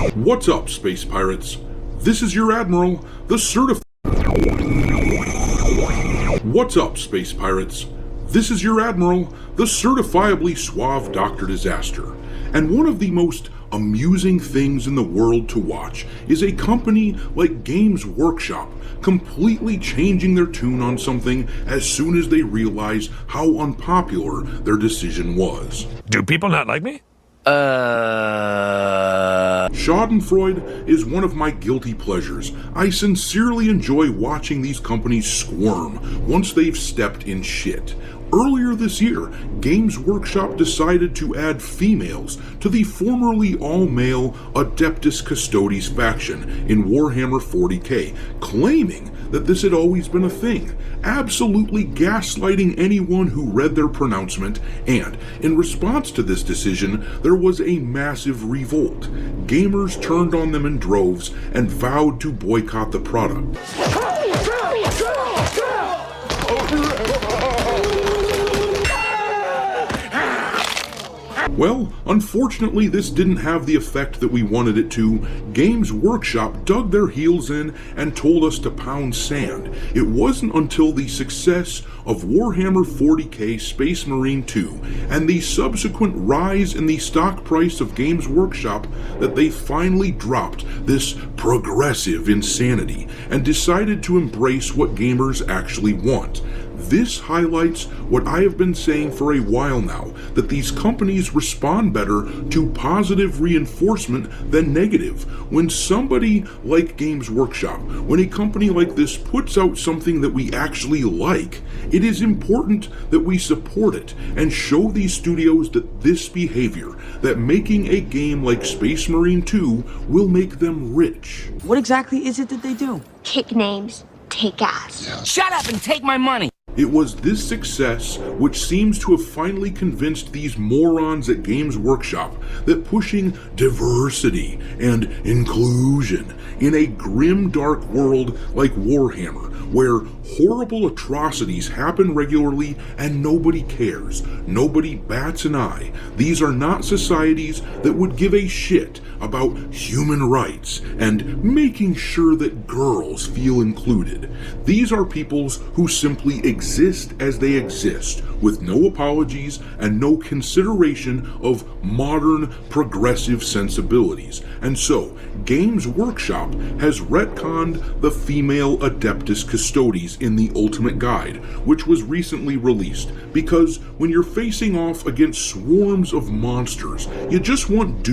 What's up, space pirates? This is your admiral, the certified. What's up, space pirates? This is your admiral, the certifiably suave Dr. Disaster. And one of the most amusing things in the world to watch is a company like Games Workshop completely changing their tune on something as soon as they realize how unpopular their decision was. Do people not like me? Schadenfreude is one of my guilty pleasures. I sincerely enjoy watching these companies squirm once they've stepped in shit. Earlier this year, Games Workshop decided to add females to the formerly all-male Aedeptus Custodes faction in Warhammer 40k, claiming that this had always been a thing, absolutely gaslighting anyone who read their pronouncement, and in response to this decision, there was a massive revolt. Gamers turned on them in droves and vowed to boycott the product. Well, unfortunately, this didn't have the effect that we wanted it to. Games Workshop dug their heels in and told us to pound sand. It wasn't until the success of Warhammer 40k Space Marine 2 and the subsequent rise in the stock price of Games Workshop that they finally dropped this progressive insanity and decided to embrace what gamers actually want. This highlights what I have been saying for a while now, that these companies respond better to positive reinforcement than negative. When somebody like Games Workshop, when a company like this puts out something that we actually like, it is important that we support it and show these studios that this behavior, that making a game like Space Marine 2 will make them rich. What exactly is it that they do? Kick names, take ass. Shut up and take my money! It was this success which seems to have finally convinced these morons at Games Workshop that pushing diversity and inclusion in a grim, dark world like Warhammer, where horrible atrocities happen regularly and nobody cares, nobody bats an eye. These are not societies that would give a shit about human rights and making sure that girls feel included. These are peoples who simply exist as they exist, with no apologies and no consideration of modern progressive sensibilities. And so, Games Workshop has retconned the female Aedeptus Custodes in the Ultimate Guide, which was recently released, because when you're facing off against swarms of monsters, you just want